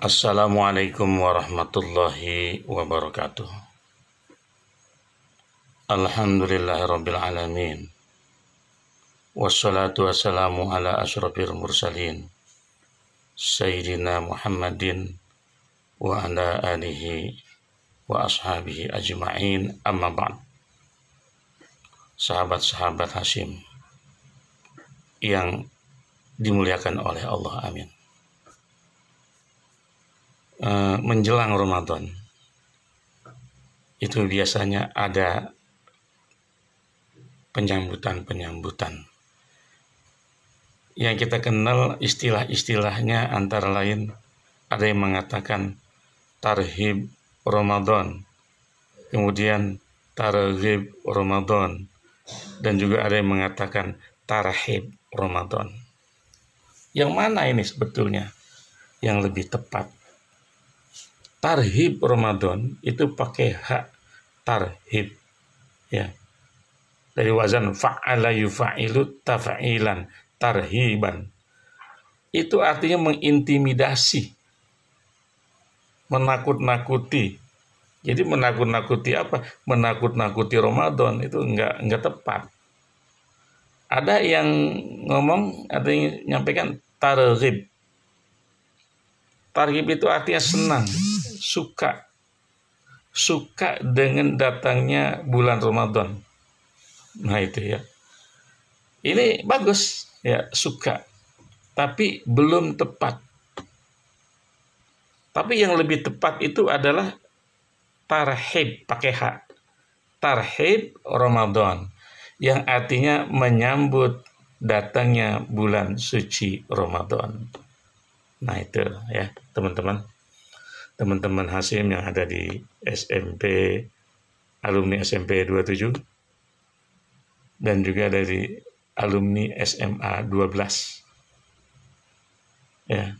Assalamualaikum warahmatullahi wabarakatuh. Alhamdulillahirabbil alamin. Wassalatu wassalamu ala asyrafil mursalin Sayyidina Muhammadin wa ala alihi wa ashabihi ajma'in, amma ba'd. Sahabat-sahabat Hasyim yang dimuliakan oleh Allah, amin. Menjelang Ramadan itu biasanya ada penyambutan yang kita kenal istilah-istilahnya, antara lain ada yang mengatakan tarhib Ramadan, kemudian targhib Ramadan, dan juga ada yang mengatakan tarhib Ramadan. Yang mana ini sebetulnya yang lebih tepat? Tarhib Ramadan itu pakai hak tarhib, ya, dari wazan fa'ala yufa'ilu taf'ilan, tarhiban. Itu artinya mengintimidasi, menakut-nakuti. Jadi menakut-nakuti apa? Menakut-nakuti Ramadan itu enggak tepat. Ada yang ngomong, ada yang nyampaikan targhib. Targhib itu artinya senang, suka dengan datangnya bulan Ramadan. Nah itu ya, ini bagus ya, suka, tapi belum tepat. Tapi yang lebih tepat itu adalah tarhib, pakai hak, tarhib Ramadan, yang artinya menyambut datangnya bulan suci Ramadan. Nah itu ya teman-teman Hasyim yang ada di SMP, alumni SMP 27, dan juga dari alumni SMA 12, ya,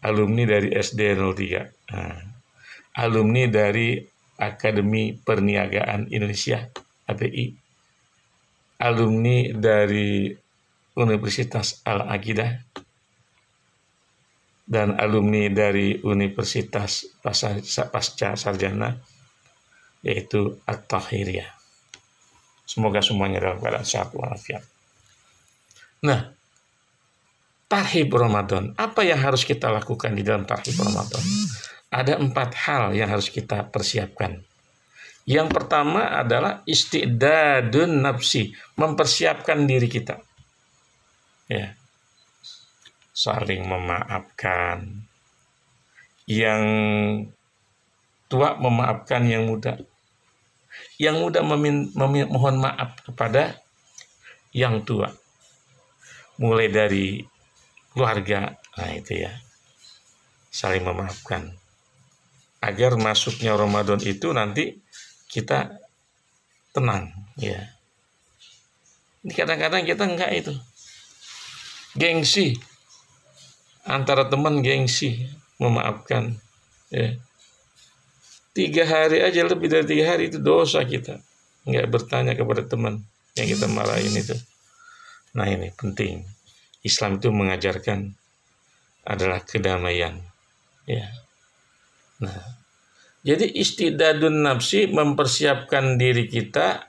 alumni dari SD 03, alumni dari Akademi Perniagaan Indonesia API, alumni dari Universitas Al-Aqidah, dan alumni dari Universitas Pasca Sarjana, yaitu At-Tahiriyah. Semoga semuanya dalam keadaan sehat walafiat. Nah, tarhib Ramadan, apa yang harus kita lakukan di dalam tarhib Ramadan? Ada 4 hal yang harus kita persiapkan. Yang pertama adalah istidadun nafsi, mempersiapkan diri kita, ya, saling memaafkan, yang tua memaafkan yang muda, yang muda mohon maaf kepada yang tua, mulai dari keluarga. Nah itu ya, saling memaafkan, agar masuknya Ramadan itu nanti kita tenang, ya. Ini kadang-kadang kita enggak, itu gengsi, antara teman gengsi memaafkan, ya. 3 hari aja, lebih dari 3 hari itu dosa kita nggak bertanya kepada teman yang kita marahin itu. Nah ini penting. Islam itu mengajarkan adalah kedamaian, ya. Nah, jadi istidadun nafsi, mempersiapkan diri kita,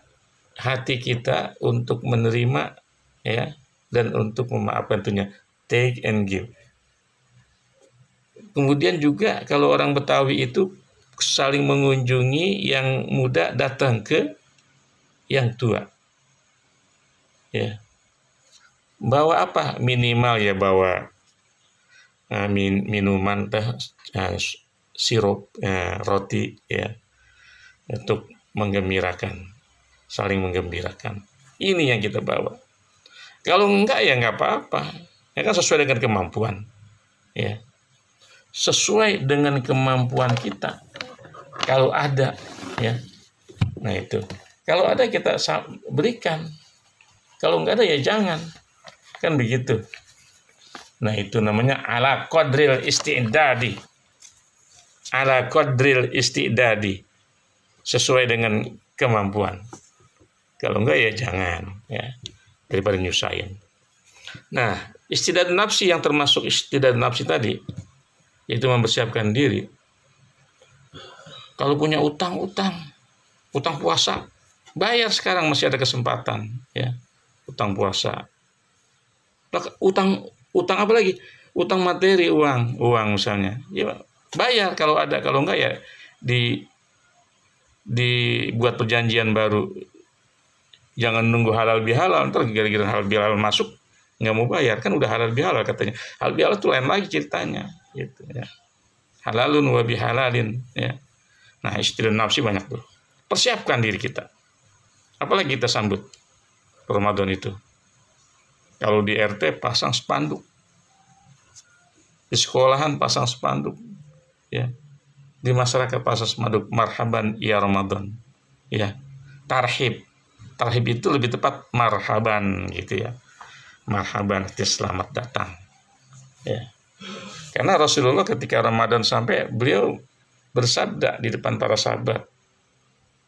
hati kita untuk menerima, ya, dan untuk memaafkan, tentunya take and give. Kemudian juga kalau orang Betawi itu saling mengunjungi, yang muda datang ke yang tua, ya. Bawa apa? Minimal ya bawa minuman, sirup, roti, ya, untuk menggembirakan, saling menggembirakan. Ini yang kita bawa. Kalau enggak ya enggak apa-apa, ya kan, sesuai dengan kemampuan, ya, sesuai dengan kemampuan kita. Kalau ada, ya, nah itu, kalau ada kita berikan, kalau enggak ada ya jangan, kan begitu. Nah itu namanya ala qadril istidadi, ala qadril istidadi, sesuai dengan kemampuan. Kalau enggak ya jangan, ya, daripada nyusahin. Nah, istidad nafsi, yang termasuk istidad nafsi tadi, yaitu mempersiapkan diri. Kalau punya utang puasa, bayar sekarang, masih ada kesempatan, ya. Utang puasa. Utang apa lagi? Utang materi, uang misalnya. Ya, bayar kalau ada, kalau enggak ya dibuat perjanjian baru. Jangan nunggu halal bihalal, ntar gara-gara halal bihalal masuk nggak mau bayar, kan udah halal bihalal katanya. Halal bihalal itu lain lagi ceritanya, gitu ya. Halalun wa bihalalin, ya. Nah, istilah nafsi banyak tuh. Persiapkan diri kita. Apalagi kita sambut Ramadan itu. Kalau di RT pasang spanduk, di sekolahan pasang spanduk, ya. Di masyarakat pasang spanduk, marhaban ya Ramadan, ya. Tarhib itu lebih tepat marhaban, gitu ya. Marhaban, selamat datang, ya. Karena Rasulullah ketika Ramadan sampai, beliau bersabda di depan para sahabat,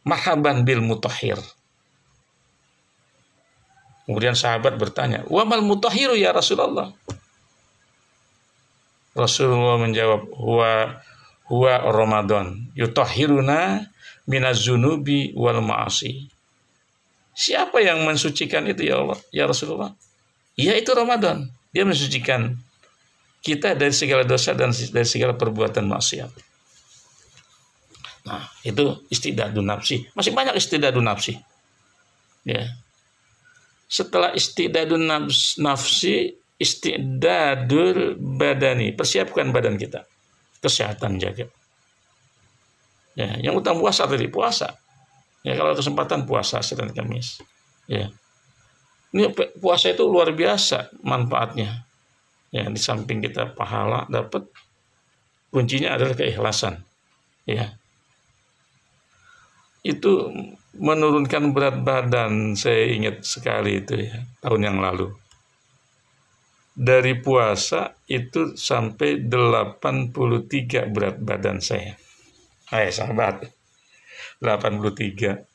marhaban bil mutahhir. Kemudian sahabat bertanya, wa mal mutahhiru ya Rasulullah? Rasulullah menjawab, huwa Ramadan yutahhiruna minaz zunubi wal ma'asi. Siapa yang mensucikan itu ya Allah, ya Rasulullah? Ya, itu Ramadan. Dia mensucikan kita dari segala dosa dan dari segala perbuatan maksiat. Nah, itu istidadun nafsi. Masih banyak istidadun nafsi. Ya. Setelah istidadun nafsi, istidadul badani. Persiapkan badan kita. Kesehatan jaga. Ya, yang utang puasa tadi, puasa. Ya, kalau kesempatan puasa Senin Kamis. Ya. Ini puasa itu luar biasa manfaatnya. Ya, di samping kita pahala dapat, kuncinya adalah keikhlasan. Ya. Itu menurunkan berat badan, saya ingat sekali itu ya, tahun yang lalu. Dari puasa itu sampai 83 berat badan saya. Hai sahabat, 83.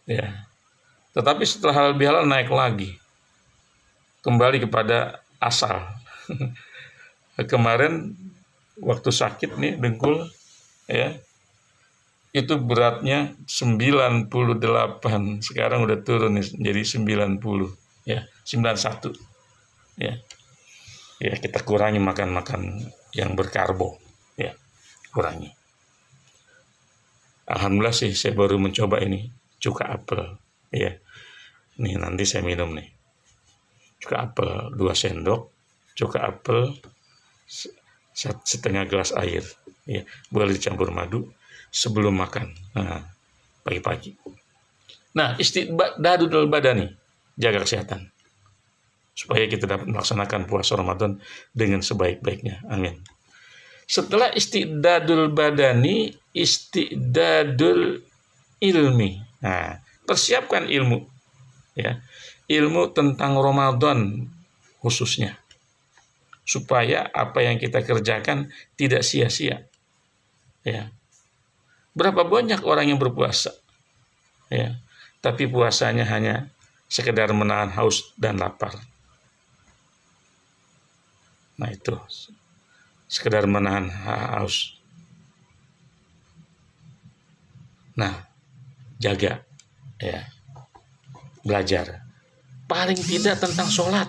Ya. Tetapi setelah halal bihalal naik lagi. Kembali kepada asal. Kemarin waktu sakit nih dengkul, ya. Itu beratnya 98, sekarang udah turun nih jadi 90, ya, 91. Ya. Ya, kita kurangi makan yang berkarbo, ya. Kurangi. Alhamdulillah sih saya baru mencoba ini cuka apel, ya. Nih nanti saya minum nih. Cuka apel 2 sendok, cuka apel setengah gelas air, ya. Boleh dicampur madu sebelum makan, pagi-pagi. Nah, istidadul badani, jaga kesehatan supaya kita dapat melaksanakan puasa Ramadan dengan sebaik-baiknya. Amin. Setelah istidadul badani, istidadul ilmi. Nah, persiapkan ilmu, ya. Ilmu tentang Ramadan khususnya, supaya apa yang kita kerjakan tidak sia-sia, ya. Berapa banyak orang yang berpuasa, ya, tapi puasanya hanya sekedar menahan haus dan lapar. Nah, itu sekedar menahan haus. Nah, jaga, ya, belajar. Paling tidak tentang sholat.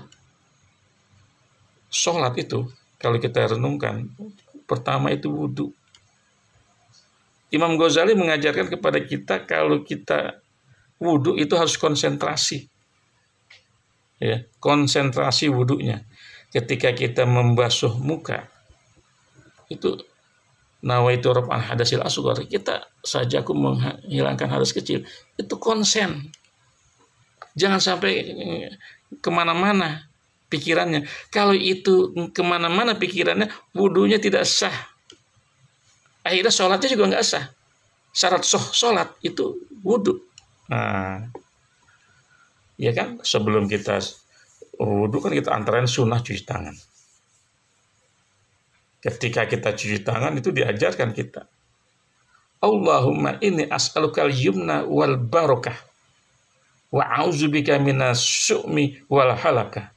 Sholat itu kalau kita renungkan, pertama itu wudhu. Imam Ghazali mengajarkan kepada kita kalau kita wudhu itu harus konsentrasi, ya, konsentrasi wudhunya. Ketika kita membasuh muka, itu nawaitu raf'al hadasil asghar, kita sajaku menghilangkan hadas kecil, itu konsen. Jangan sampai kemana-mana pikirannya. Kalau itu kemana-mana pikirannya, wudhunya tidak sah. Akhirnya sholatnya juga nggak sah. Syarat sholat itu wudhu. Nah, ya kan, sebelum kita wudhu kan kita antarain sunnah cuci tangan. Ketika kita cuci tangan itu diajarkan kita, Allahumma inni as'alukal yumna wal barakah wa a'udzubika minas su'mi wal halakah.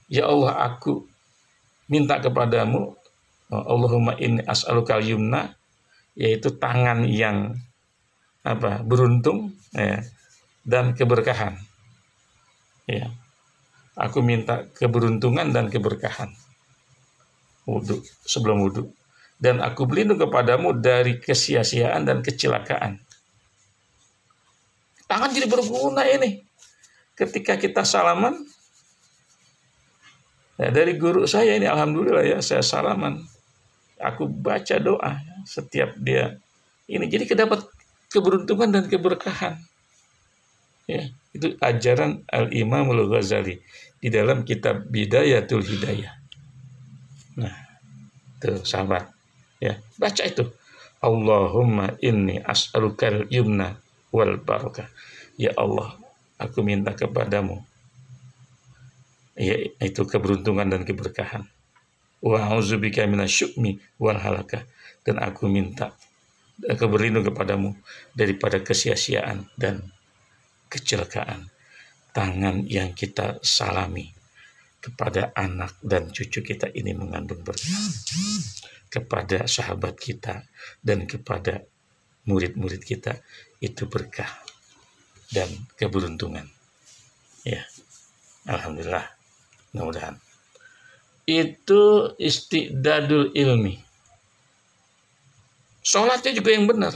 Ya Allah, aku minta kepadamu Allahumma inni as'alukal yumna, yaitu tangan yang beruntung, ya, dan keberkahan. Ya. Aku minta keberuntungan dan keberkahan. Wudu, sebelum wudu. Dan aku berlindung kepadamu dari kesia-siaan dan kecelakaan. Tangan jadi berguna ini. Ketika kita salaman, ya, dari guru saya ini, alhamdulillah ya, saya salaman. Aku baca doa setiap dia ini. Jadi kedapat keberuntungan dan keberkahan. Ya, itu ajaran Al-Imam Al-Ghazali di dalam kitab Bidayatul Hidayah. Nah, tuh sahabat, ya, baca itu. Allahumma inni as'alukal yumna wal barakah. Ya Allah, aku minta kepadamu, ya, itu keberuntungan dan keberkahan. Wa a'udzubika minasyu'mi wal halakah, dan aku minta berlindung kepadamu daripada kesia-siaan dan kecelakaan. Tangan yang kita salami kepada anak dan cucu kita ini mengandung berkah, kepada sahabat kita dan kepada murid-murid kita itu berkah dan keberuntungan. Ya, alhamdulillah, mudah-mudahan. Itu istidadul ilmi. Sholatnya juga yang benar,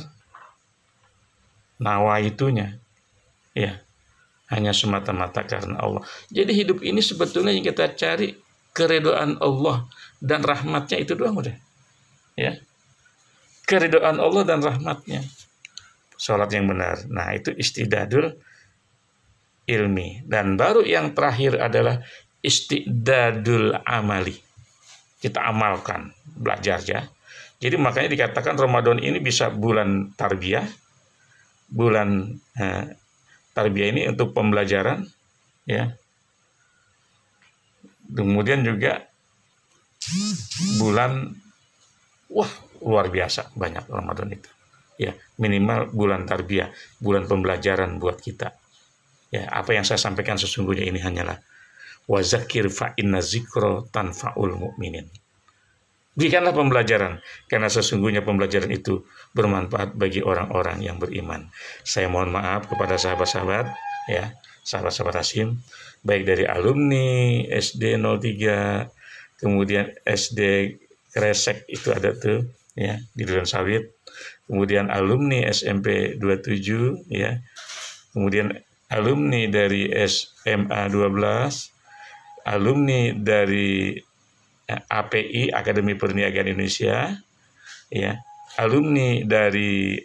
nawaitunya, ya, hanya semata-mata karena Allah. Jadi hidup ini sebetulnya yang kita cari keridhaan Allah dan rahmatnya, itu doang udah. Ya, keridhaan Allah dan rahmatnya. Sholat yang benar. Nah, itu istidadul ilmi. Dan baru yang terakhir adalah istidadul amali. Kita amalkan, belajar ya. Jadi makanya dikatakan Ramadan ini bisa bulan tarbiyah. Bulan tarbiyah ini untuk pembelajaran, ya. Kemudian juga bulan, wah, luar biasa banyak Ramadan itu. Ya, minimal bulan tarbiyah, bulan pembelajaran buat kita. Ya, apa yang saya sampaikan sesungguhnya ini hanyalah wazakir fa inna zikra tanfa'ul mu'minin. Berikanlah pembelajaran, karena sesungguhnya pembelajaran itu bermanfaat bagi orang-orang yang beriman. Saya mohon maaf kepada sahabat-sahabat, ya, sahabat-sahabat Hasyim, baik dari alumni SD 03, kemudian SD Kresek itu ada tuh, ya, di Duren Sawit, kemudian alumni SMP 27, ya, kemudian alumni dari SMA 12, alumni dari API, Akademi Perniagaan Indonesia, ya, alumni dari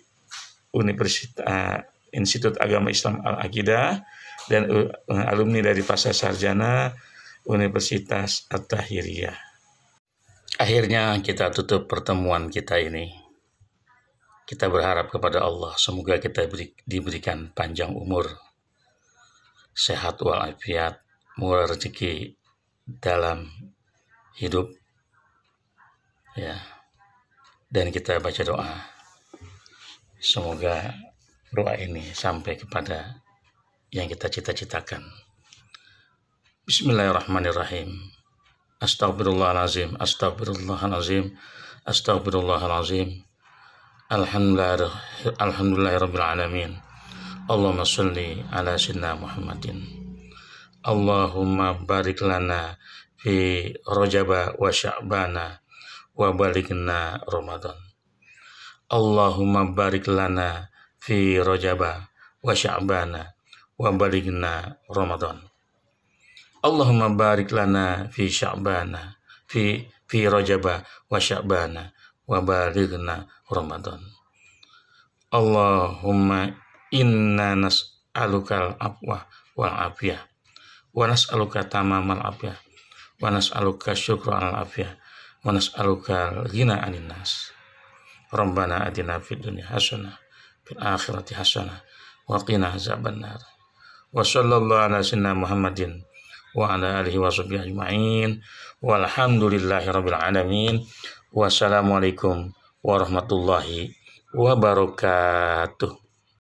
Universitas Institut Agama Islam Al-Aqidah, dan alumni dari Pasca Sarjana Universitas At-Tahiriyah. Akhirnya kita tutup pertemuan kita ini. Kita berharap kepada Allah, semoga kita diberikan panjang umur, sehat walafiat, murah rezeki dalam hidup, ya, dan kita baca doa. Semoga doa ini sampai kepada yang kita cita-citakan. Bismillahirrahmanirrahim. Astagfirullahalazim, astagfirullahalazim, astagfirullahalazim. Alhamdulillahirabbil alamin. Allahumma sholli ala sayyidina Muhammadin. Allahumma barik lana fi Rajaba wa Sya'bana wa balighna Ramadan. Allahumma barik lana fi Rajaba wa Sya'bana wa balighna Ramadan. Allahumma barik lana fi Sya'bana fi Rajaba wa Sya'bana wa balighna Ramadan. Allahumma inna nas'alukal afwa wal afiyah wa nas'aluka tamamal afiyah wa nas'aluka syukra al afiyah wa nas'aluka ghina 'anil nas. Rabbana atina fid dunya hasanah fil akhirati hasanah wa qina azabannar. Wa sallallahu ala sayyidina Muhammadin wa ala alihi wa sahbihi ajma'in. Walhamdulillahirabbil alamin. Wassalamualaikum warahmatullahi wabarakatuh.